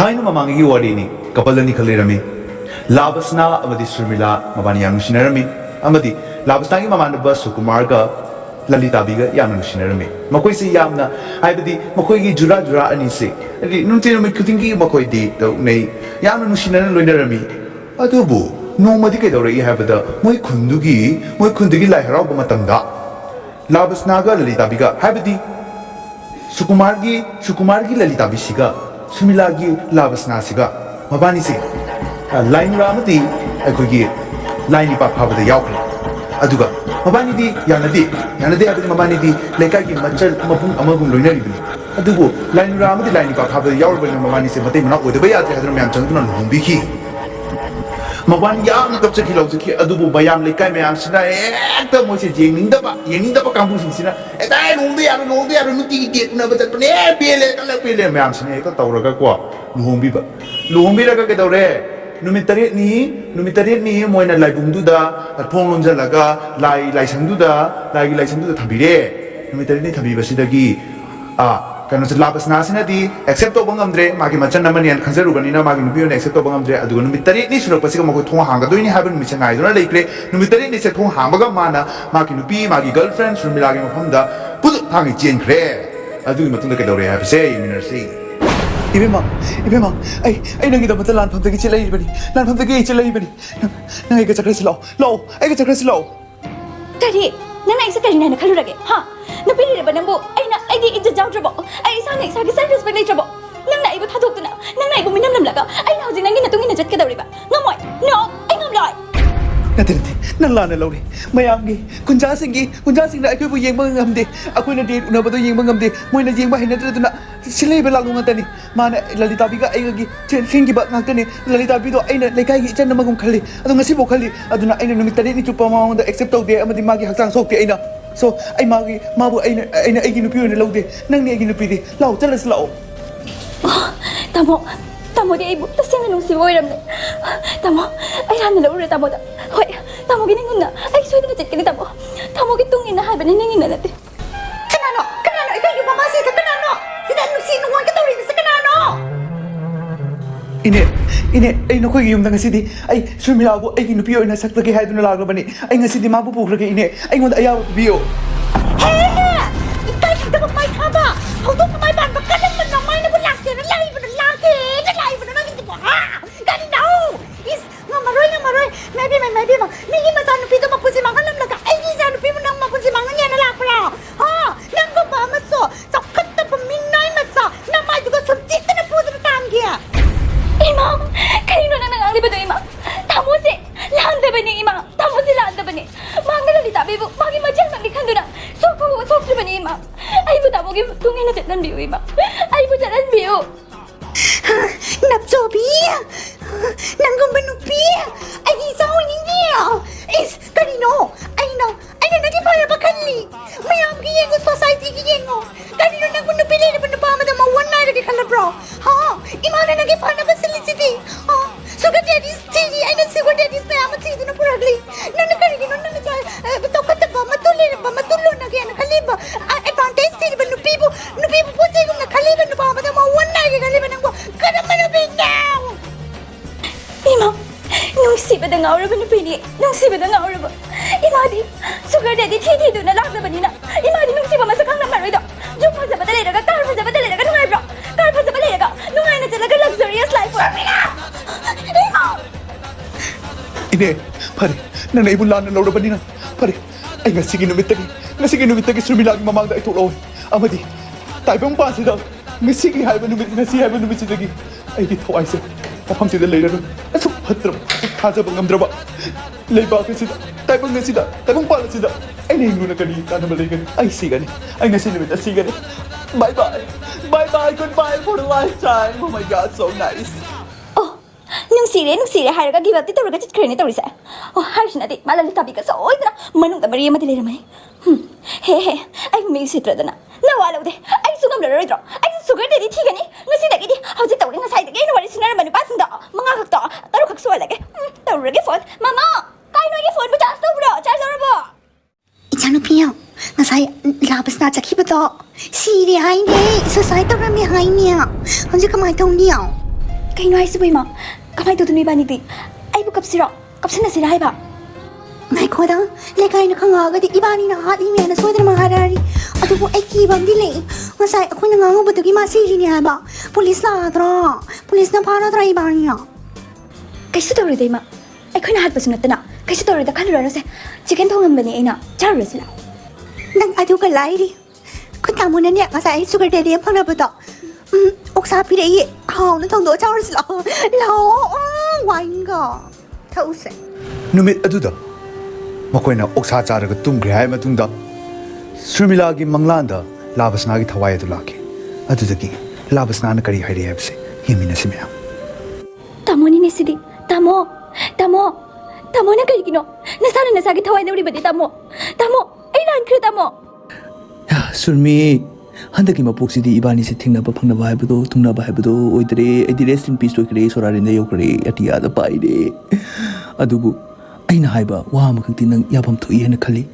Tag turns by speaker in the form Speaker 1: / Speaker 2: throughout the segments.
Speaker 1: Thai no mamangi warini kapalani khalirami Labasna amadi Surmila mabani yang nushinarami amadi Labasnagi mamanda Sukumar ga Lalita biga yang nushinarami makoi si yamna haibadi makoi gi jura ani se adi nunti no kutingi makoi di to nei yang nushinar loinarami adubu no madi kai dore haibada moi kundugi lai harau ba matangda Labasna ga Lalita biga haibadi Sukumar gi Lalita bisiga Sumilagi Labasna siga mabani si line ramati akogi line pa phabada yaukre aduga mabani di yanade abdi mabani di lekai gi machal mapung amagum loinari bini adugo line ramati line pa phabada yaurba mabani se matei mana oidaba yate hadra myam changduna lombi ki mabani yam kapcha ki adugo bayam lekai myam sina ekta moise yengning daba kambu sina eta lombi ya nuti ki na batat ne pele myam sina ekta tawraga ko luhombi raga ke dore Numitari ni moina lai bungduda phong lonjalaga lai sangduda thabire numitari ni thabi basidagi kano labasna sinadi accept to bangamdre magi machan namani an khanjaru banina magi nubiyo accept to bangamdre adu numitari ni surok pasika mako thong hanga doini haben mission ai dona leikre numitari ni se thong hamaga mana magi nupi magi girlfriend surmilagi mafamda pudu thangi chen khre adu matunda ke dore have say minersi Ibema, ay nangi dapat lan pam tagi chilai bani, nangi kacakra silau,
Speaker 2: Tadi, nana isa kari nana kalu lagi, ha? Napili ba nambo, ay di ija jauh trabo, ay sana self respect trabo, nang ibu thaduk tu na, nang ibu minam laga, ay hujing nangi natungin najat ke dauri ba, ngamoy, no, ay ngamloy.
Speaker 3: Nanti, nalana lauri, mayamgi, kunja sing na aku ibu yang mengamde, aku na dia una batu yang mengamde, moi na yang bahin nanti tu na silai belalung ngata ni, mana Lalita biga ay lagi, singgi ba ngata ni, Lalita bido ay na lekai gi chan na magum khali, adu ngasi bo khali, adu na ay na numitari ni chupa mama da accept tau dia, amadi magi haksang sok dia ay na, so ay magi mabu ay na ay ginupi na lau dia, nang ni ay ginupi dia, lau jelas lau.
Speaker 2: Tamo di ibu, tasya nung si Boyram na. Tamo, ay rana na uri tamo da. Hoy, tamo giningun na. Ay, suwede na chat kini tamo. Tamo gitungin na haban niningin na natin.
Speaker 4: Kanano, ikaw yung mamasi ka kanano. Sinuwan ka tawin sa kanano.
Speaker 3: Ine, ay naku yung ngasi di, ay sumilago ay ginupiyo na saklagi hay doon na laglo bani. Ay ngasi di mapupukragi ine, ay ngon ayaw biyo.
Speaker 4: Hey! Ikaw yung damay haba. Hudok na may ban bakalan man na may nabulak yan. Nalay mo na naging tipo ha. Ganito. Is ngamaroy. Maybe man. Mingi masano pito mapusimang alam laga. Ay di sano pito nang mapusimang niya na lakra. Ha? Nang ba maso. Sakat na paminay masa. Na may dugo subject na puto na tanggiya.
Speaker 2: Imam, kanino na nangang liba do imam? Tamo si landa ba ni imam? Tamo si landa ba ni? Mga lalita bibo, magi majal maglikhan do na. Sok ba ni imam? Ay bu tamo gim tungin na jatan biyo imam. Ay bu jatan biyo.
Speaker 4: Napsobi. Nanggong banupi. Ay isaw hindi. Is kanino? Ay na nagipaya bakali. Mayam giyen ko society giyen mo. Kanino nang bunupili na bunupama da mawan na lagi kala bro. Ha? Imana nagipana ba silicity? Ha? Sugar daddy's titty. Ay sugar daddy's na amat sito na puragli. Nang nakarigin nang nagay. Tawkat ba matulo na kaya nakaliba. Ay pantes titty ba nupibo po tayo kung nakaliba nupama da mawan na lagi kaliba nang kada manapin now.
Speaker 2: Imam, nung siba da ngaura ba nupili? Nung siba da ngaura ba? Imadi, sugar daddy titi do na lakda ba nina? Imadi nung siba masakang na maroy do. Jung pa sa badalera ka, kar pa sa badalera ka, nungay bro. Kar pa sa badalera ka, nungay na talaga luxurious life for me na. Imam!
Speaker 3: Ine, pare, nang naibula na laura ba nina? Pare, ay nga sige numit tagi sumilagi mamang da itulaw. Amadi, tayo bang pasi daw. Nga sige hay ba numit sidagi. Ay dito ay sa. Kapam sida later nun. Aso patra ba? Kaza bang amdra ba? Layba ka sida. Tayo bang pala sida. Ay nahingo na kanita na balikan. Ay siga ni. Ay nasinumit na siga ni. Bye-bye. Goodbye for a lifetime. Oh my God, so nice.
Speaker 2: Oh, nung sire haraga give up ti tawraga chit krene tawri sa. Oh, harshna di malali tabi ka sa oidra manung da mariya matilera mai. He, ay may sitra da na. Nawalaw de. Ay sugam la roidro. Ay sugar de thi gani. Ngasi da gidi. Hawji tawri nga sai de gani wali sinar manu pasin da. Mga kakto. Taro kaksuwa lagi. Tawraga phone. Mama, kaino gi phone bu charge bro. Charge bro.
Speaker 4: 이찬우피요. 나사이 라브스 나 자키부터 시리 하이네. 소사이 떠라미 하이니야. 언제 그만 통리요.
Speaker 2: Kay no ay si Ima. Kamay tutuloy ba ni Di? Ay bu kapsiro. Kapsan na sila ba?
Speaker 4: Ngay ko dang, lekay na kangaga di iba ni na hati niya na swede na maharari. Ato po ay kibang dili. Masay ako nangangubot yung imasili niya ba? Pulis na atra. Pulis na para atra iba niya.
Speaker 2: Kay sa tawari day ma. Ay ko na hatpa sunat na. Kay sa tawari da kalura se. Chicken thong ba ni ina. Charo sila.
Speaker 4: Nang ato ka lairi. Kung tamo na niya masay sugar daddy ang pangnabuto. Oksa pide hao na thong do charo sila. Lao, wine ka. Tause.
Speaker 3: Numit aduda. Makoyna oksa charaga tumgre hai matungda Surmilagi manglanda labasnagi thawai adu laki adudagi labasna na kari hairi habse himina simya
Speaker 2: Tamo ni nesidi. Tamo na kay kino. Nasana nasagi thawai na uri badi tamo. Ay nan kre tamo.
Speaker 5: Surmi handaki mapoksidi ibani se thingna ba phangna ba haibdo tungna ba haibdo oidre edi rest in peace okre sorari ne yokre atia da paide adubu aina haiba wa makti nang yabam thoi hena khali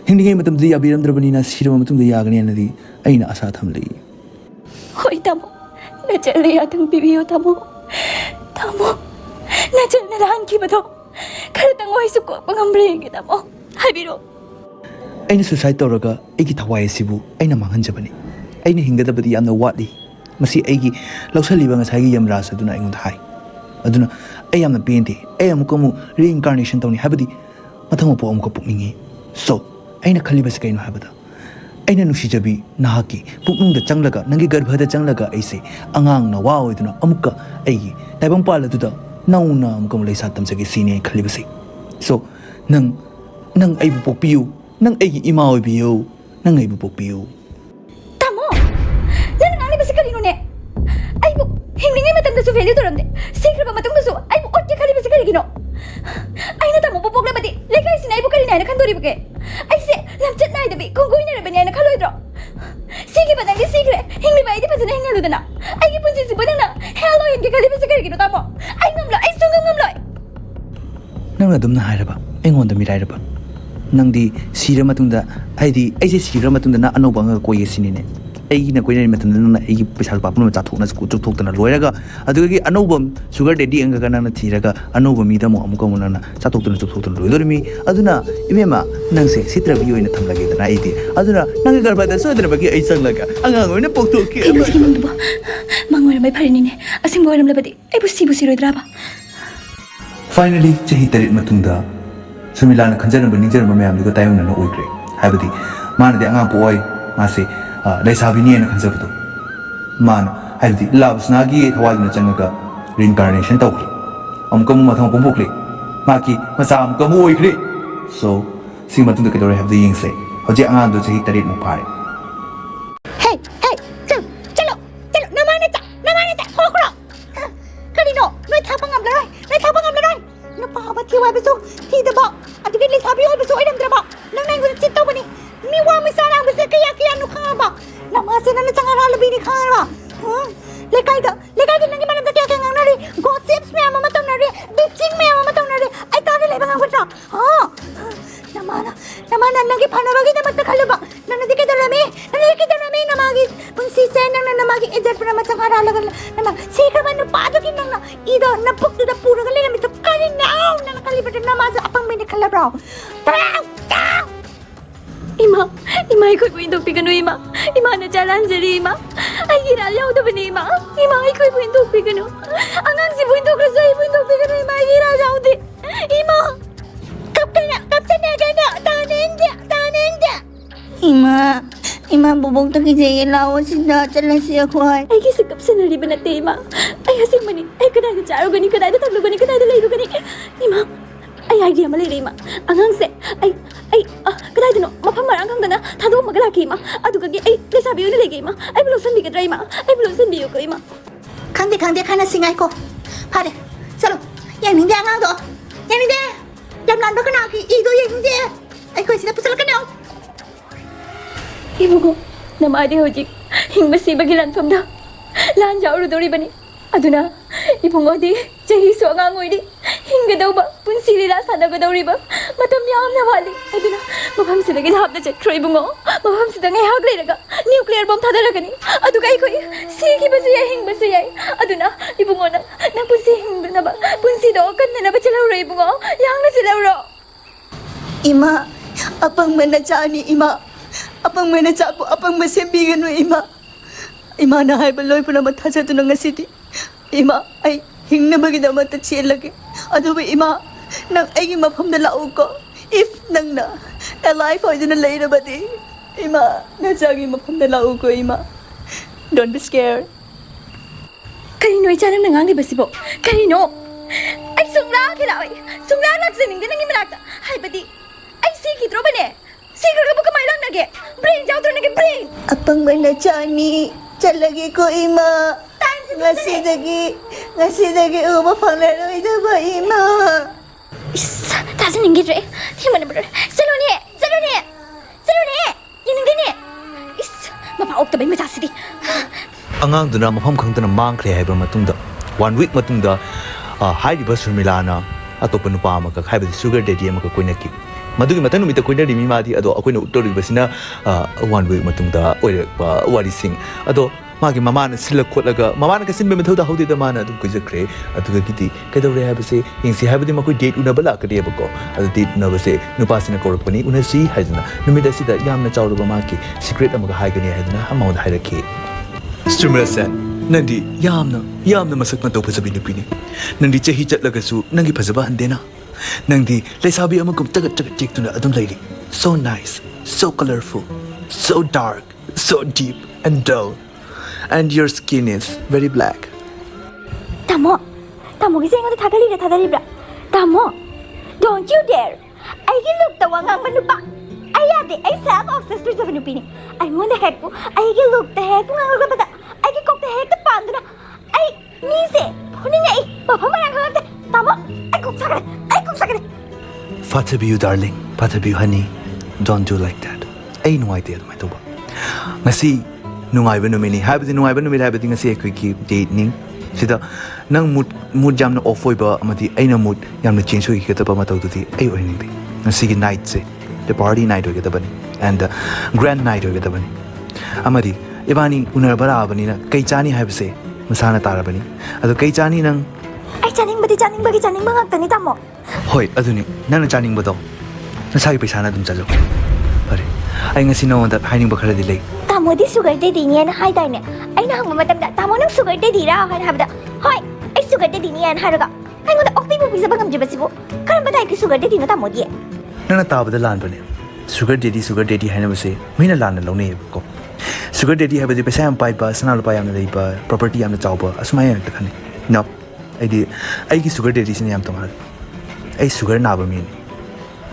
Speaker 5: hingni matam di yabiram drabani na sirama matum di yagani na di aina asa thamlei
Speaker 2: Hoy tamo. Na chale atang bibiyo tamo. Na chal na lang ki bato. Karatang oy suko pangambre ki tamo. Habiro.
Speaker 5: aina suicide toraga egi thawai sibu aina manghanjabani aina hingadabadi yamna watli masi egi lausaliba ngasai gi yamra saduna aingon hai aduna ay yamna pente ay amukamu reincarnation tawni habadi mathang po amuka pukningi so aina khaliba se kaino habada aina nusijabi nahaki puknungda changlaga nangi garbhada changlaga aise angang na wa oiduna amuka aigi taibang pala duda nauna amukamu leisa tamjagi sine khaliba se so nang aibu pokpiu nang aigi ima oibiyo nang aibu pokpiu
Speaker 2: Tamo. Nan ngali ba si kalino ne? Ay bu hingni matang da su value doramde. Sikra ba matang da su ay bu otte khali ba si kaligino. Ay na tamo popok la bati. Lekay sinay bu kalina na kandori buke. Ay se lamchat na idabi kung goy na banya na kaloidro. Sige ba nang sikre hingni ba idi pa na hingalu dana. Ay gi punsi si ba na hello hingi khali ba si kaligino tamo. Ay ngamlo ay sungam ngamlo.
Speaker 5: nang adum na hairaba engon da mirairaba nang di sira matungda aidi aise sira matungda na anoba nga koye sinine ai na koine matungda na ai pesal papun ma chathok na ku chuk na loiraga adugi anobam sugar daddy anga kana na thiraga anoba mi da mo amuka mona na chathok na chuk na loidormi aduna imema nang se sitra bi oina thamlage da na aidi aduna nang garba da so dra bagi ai sanglaga anga oina poktok ki
Speaker 2: Kailan sige mong duba? Mangoy may parin ni asing boy ram labadi. Ay busi roidra ba?
Speaker 5: finally chahi tarit matungda Surmila na kanjaran ba ningjaran ba mayam duga tayong na oigre haibadi mana de angang po ay masi laisabi niya na kanjabado mana haibadi labas nagi hawal na changaga reincarnation tawli amka mo mathang pumpukli maki masam ka mo oigre so sing matungda kadore habdi yingse hoji angang do chahi tarit mo pare
Speaker 4: Hey, chalo, namana ta, hokro. Kanino, noy thapang am laray. Napahaba tiwa beso, tida ba? At gili sabi ko beso ay namdra ba? Nang nang gulit sito ba ni? Miwa mi sana ang beso kaya no ka ba? Namasa na changara labi ni ka ba? Lekay ka nang imanam ka kaya ngang nari. Gossips me ama matang nari, bitching me ama matang nari. Ay tari lay bang wala. Namana nang ipanabagi na magtakalo ba? Nanadi kita rami namagi. Punsisa nang namagi edad pa naman changara lagan namag. Sikra man napado kin nang ida napukdo na puro gali na mito kali na nakalibat na namasa apang may nakalabraw.
Speaker 2: Ima ikoy po indog pigano ima na jalan jari ima ay giralaw da bani ima ikoy po indog pigano angang si po indog rasa po indog pigano ima giralaw di ima
Speaker 4: Kapsana gana tanenda. Ima bubog to kizay lawas sila chala siya kuhay.
Speaker 2: ay kisagap sa naliban na tema ay hasing mani ay kadada charo gani kadada taglo gani kadada layro gani ima ay idea malay ima angang se ay kadada no mapamarang kang dana tado magalaki ima adugagi ay lesabi yun nilagi ima ay bulusan bigat ra ima ay bulusan biyo ko ima
Speaker 4: Kangde kana singay ko. Pare, salo. Yang hindi ang do. Yang hindi. Lamlan ba kana ki ido yang hindi. Ay ko sila pusal kana.
Speaker 2: Ibu ko namadi hojik hing masiba gilan famda lan jauru dori bani aduna ibu ngodi jahi so ngangoy di hingga daw ba punsili la sana ga dori ba matam yamna wali aduna mafam sidagi lapna chakro ibungo mafam sidanga hak lerega nuclear bomb thadaragani adu kai koi sigi basu yai hing basu yai aduna ibungo na punsi hingna ba punsi do kanna ba chalaw re ibungo yangna chalaw ro
Speaker 4: Ima, apang manachani ima. Apang manachapo apang masembigan mo ima. Ima na hay baloy po na matasa ito ng asiti. Ima ay hing na bagida matatsiyan lagi. Ano ba ima nang ay mapam na lao ko. If nang na alive ay na lay na ba di. Ima nasagi mapam na lao ko ima. Don't be scared.
Speaker 2: Kanino ichanang nangang ba sibo? Kanino? Ay sumra kilaway. Sumra nagsining din ang imalakta. Hay ba di? Ay sige tro ba ne? Sige ka ba kamay lang nage? Brain jaw tro nage brain.
Speaker 4: Apang manachani chalagi ko ima. Ngasi dagi uma panglaro ito ba ima?
Speaker 2: Is, tasin ningi dre. Himana bro. Salone. Yun din eh. Is, mapaok tabay matasidi.
Speaker 5: ꯑꯉꯥꯡꯗꯨꯅ ꯃꯐꯝ ꯈꯪꯗꯅ ꯃꯥꯡꯈ꯭ꯔꯦ ꯍꯥꯏꯕ ꯃꯇꯨꯡꯗ 1 week ꯃꯇꯨꯡꯗ ꯍꯥꯏꯔꯤꯕ ꯁꯨꯔꯃꯤꯂꯥꯅ ꯑꯇꯣꯞꯄ ꯅꯨꯄꯥ ꯑꯃꯒ ꯍꯥꯏꯕꯗꯤ ꯁꯨꯒꯔ ꯗꯦꯗꯤ ꯑꯃꯒ ꯀꯣꯏꯅꯈꯤ ꯃꯗꯨꯒꯤ ꯃꯊꯪ ꯅꯨꯃꯤꯠꯇ ꯀꯣꯏꯅꯔꯤꯃꯤ ꯃꯥꯗꯤ ꯑꯗꯣ ꯑꯩꯈꯣꯏꯅ ꯎꯠꯇꯧꯔꯤꯕꯁꯤꯅ 1 week ꯃꯇꯨꯡꯗ ꯑꯣꯏꯔꯛꯄ ꯋꯥꯔꯤꯁꯤꯡ ꯑꯗꯣ ꯃꯥꯒꯤ ꯃꯃꯥꯅ ꯁꯤꯜꯂ ꯈꯣꯠꯂꯒ ꯃꯃꯥꯅ ꯀꯁꯤꯟꯕ ꯃꯊꯧ ꯇꯥꯍꯧꯗꯦꯗ ꯃꯥꯅ ꯑꯗꯨꯝ ꯀꯣꯏꯖꯈ꯭ꯔꯦ ꯑꯗꯨꯒꯤꯗꯤ ꯀꯩꯗꯧꯔꯦ ꯍꯥꯏꯕꯁꯦ ꯌꯦꯡꯁꯤ ꯍꯥꯏꯕꯗꯤ ꯃꯈꯣꯏ ꯗꯦꯠ ꯎꯅꯕ ꯂꯥꯛꯀꯅꯦꯕꯀꯣ ꯑꯗꯨ ꯗꯦꯠ ꯎꯅꯕꯁꯦ ꯅꯨꯄꯥꯁꯤꯅ ꯀꯧꯔꯛꯄꯅꯤ ꯎꯅꯁꯤ ꯍꯥꯏꯗꯅ ꯅꯨꯃꯤꯠ ꯑꯁꯤꯗ ꯌꯥꯝꯅ ꯆꯥꯎꯔꯕ ꯃꯥꯒꯤ ꯁꯤꯀ꯭ꯔꯦꯠ ꯑꯃꯒ ꯍꯥꯏꯒꯅꯤ ꯍꯥꯏꯗꯅ ꯃꯉꯣꯟꯗ ꯍꯥꯏꯔꯛꯈꯤ ꯁꯨꯔꯃꯤꯂꯥꯁꯦ ꯅꯪꯗꯤ ꯌꯥꯝꯅ ꯃꯁꯛ ꯃꯇꯧ ꯐꯖꯕꯤ ꯅꯨꯄꯤꯅꯤ ꯅꯪꯗꯤ ꯆꯍꯤ ꯆꯠꯂꯒꯁꯨ ꯅꯪꯒꯤ ꯐꯖꯕ ꯍꯟꯗꯦꯅ ꯅꯪꯗꯤ ꯂꯩꯁꯥꯕꯤ ꯑꯃꯒꯨꯝ ꯆꯒꯠ ꯇꯦꯛꯇꯨꯅ ꯑꯗꯨꯝ ꯂꯩꯔꯤ so nice so colorful so dark so deep and dull and your skin is very black
Speaker 2: Tamo gisa ingo thadalibra. Tamo, don't you dare. Ay look tawangang manupa. Ay ate, ay self-obsessed sa manupini. Ay mo na heck po. Ay look the heck po nga bata. Ay cook the heck the pandra. Ay mise. Punin nga papamarang hangte. Tamo, ay cook sakit.
Speaker 5: Fatabiyu darling Fatabiyu honey don't do like that ay nuwaite adumai toba ngasi nungaiba numini habdi nungaiba numini habdi ngasi akhoi date ning sida nang mood jamna off oiba amadi aina mood yamna change hoi ketaba matawdudi ai oining di ngasi gi night se the party night hoi ketabani and the grand night hoi ketabani amadi ibani unarbara abani na kai chani habse masana tarabani ado kai chani nang
Speaker 2: Ay chaning bangak tani tamo.
Speaker 5: Hoy, aduni, nang chaning ba daw? Nasagi paisa na dum chalo. Pare, ay nga sinawon that hiding ba khara dilay.
Speaker 2: Tamo di sugar daddy niya na hay dai ne. Ay na hang matam da tamo nang sugar daddy ra kan habda. Hoy, ay sugar daddy niya na haraga. Ay ngod okti mo bisa bangam jiba sibo. Karam ba dai ki sugar daddy na tamo di.
Speaker 5: Nang nataba da lan ba ne. Sugar daddy hay na ba se. May na lan na law ne ko. Sugar daddy hay ba di paisa am pai ba sana lo pa yam na lay ba property yam na chaw ba asmay na takhan. No. Ay ki sugar daddy sin yam tomar. Ay sugar na ba min.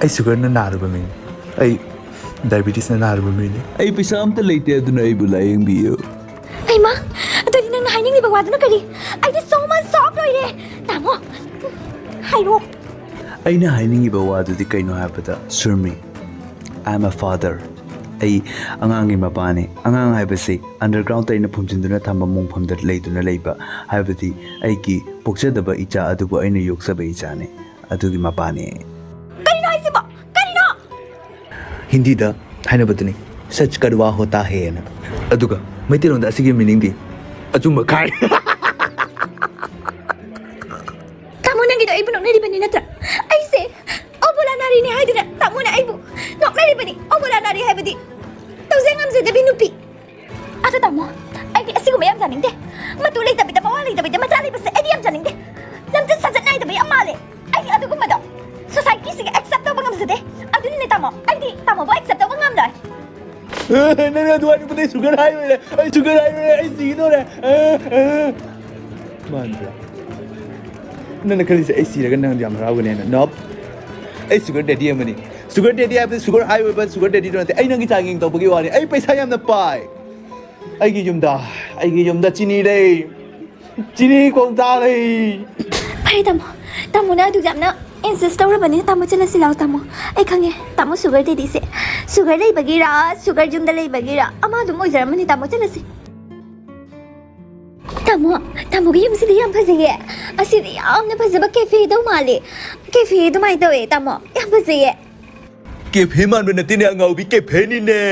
Speaker 5: Ay sugar na ba min. Ay diabetes na ba min. Ay pisa am talay te aduna ay bulay ang biyo.
Speaker 2: Ay ma, ito din nang nahining ni bagwado na kali. Ay di Soma soft roy de. Tamo. Hay ro.
Speaker 5: Ay nahining ibawado di kay no hapata. Surmi. I'm a father. Ay angangi mapani angang haibasi underground tay na phumjinduna thamba mungphamda leiduna leiba haibati ai ki pokchadaba icha adubu aina yoksaba icha ne adugi mapani
Speaker 2: Kanino ay sibo? Kanino?
Speaker 5: Hindi da haina batuni sach karwa hota hai na aduga maitilon da asigi meaning di achumba khai
Speaker 2: Tamo nang gito ay bunok na riban ni natra. Ay se, obula nari ni hay dina. Tamo na ay bu. Nok na riban ni obula nari hay badi. Tawsay ngam sa dabi nupi. Ato tamo, ay di asigo mayam janing de. Matulay tabi tapawalay tabi de masalay basta ay di yam janing de. Namjat sajat na tabi amale. Ay di ato kumado. Society sige accept daw bangam sa de. Ato ni tamo, ay di tamo ba accept daw bangam da.
Speaker 5: Nana duwa ni putai sugar high wala ay sugar high wala ay sino na mandra nana kali sa ay siragan nang jam raw ne na nope ay sugar daddy amani sugar daddy ay sugar high wala sugar daddy do ay nang gitanging to pagi wani ay paisa yam na pai ay gi yumda chini dai chini kong ta dai
Speaker 2: Ay tamo na du jam na. Insist daw ba niya tamo sila silaw tamo. Ay kange, tamo sugar daddy se. Sugar lay bagira, sugar jum dalay bagira. Ama dum oy zara mani tamo sila si. Tamogi yumsidi yam faziye. Asidi amne fazaba cafe do mali. Cafe do mai do e tamo. Yam faziye.
Speaker 5: เก็บให้มันเป็นนาทีเนี่ยเงาวิเก็บให้นี่แน่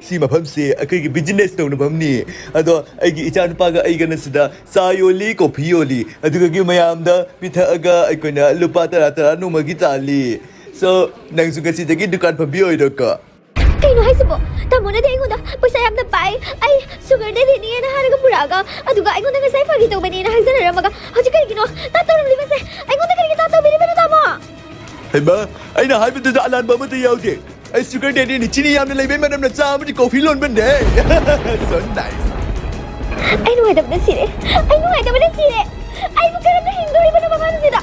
Speaker 5: สิมาพัมเสียไอ้คือบิสเนสตรงนั้นพัมนี่อะตัวไอ้กิจการปากไอ้กันนั่นสุดาสายโอลีกับพิโอลีอะตัวก็ไม่ยามด้าพิธาอากาไอ้คนน่ะลูกป้าตานุ่มกิจการลี so นางสุกัสสิตะกี้ดุการพัมพิโออีดอกะ
Speaker 2: Kaino hai sabo. Tamo na dai ngunda. Paisa yam na pai. Ai sugar de ni na haraga puraga. Aduga ai ngunda ngasai fagi to bani na haisana ramaga. Hoji kari kino. Tato ram li base. Ai ngunda kari tato bini bini tamo.
Speaker 5: เห็นไหมไอ้น่ะหายไปตัวอลันบ้ามันจะยาวดิไอ้สุกเดนี่ที่นี่ยามในเลยไม่มันจ้ามันจะโกฟิลอนมันเด้ so nice
Speaker 2: Ai no ada benda sire. Ai no ada benda sire. Ai bukan na hinduri benda baban sida.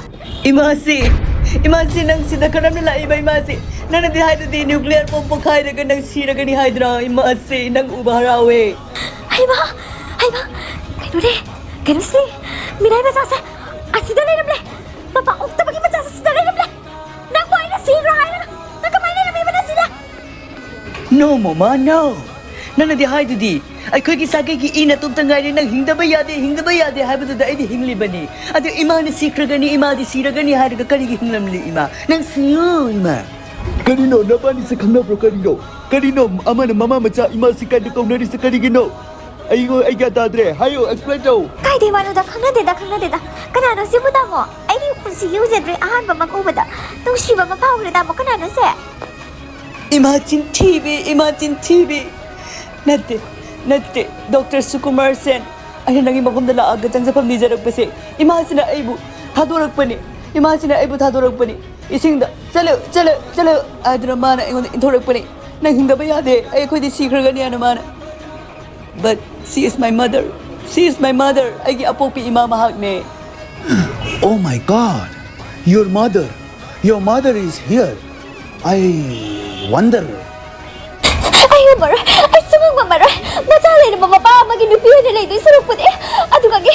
Speaker 6: Imasi nang sida karam nila iba imasi nang dihay di nuclear bomb pakhay na nang sira gani hydra imasi nang ubaharawe.
Speaker 2: Ai ba. Ai no de. Gansi. Minay ba sa asida na namle. Papa ukta bagi ba sa asida na namle. Nang boy na sira ay na. Nakamay na namin ba sila.
Speaker 6: No mama no nang dihay di ay koy kisagay ki ina tungtangay nang hingda ba yade hay ba da ay di hingli bani ati ima ni sikra gani ima di sira gani hay ka kari ki hinglam li ima nang siyo ima
Speaker 5: kanino nabani sa kang bro kanino ama na mama macha imasi kan dukong na sa kanino ay gata dre hayo explain daw
Speaker 2: Kai de wano da khangna de da. Kana no sibu da mo. Ai ni pusi yu je dre ahan ba mag ubada. Nung shi ba ma pa ure da mo kana no se.
Speaker 6: Imagine TV Natte Dr. Sukumar Sen ay naging magumdala agad ang sa pamnijarag pa si imagine na aibu hadurag pa ni ising da chalo adra mana ingon intorag pa ni nang hinga ba yade ay ko di sikra ganiya naman but she is my mother ay gi apo pi imama hak ne
Speaker 5: oh my god your mother is here I wonder
Speaker 2: Ai umar. Ai sungang mamar. Matale na mababa maging nupiyo nila ito surupot eh. Aduga gi.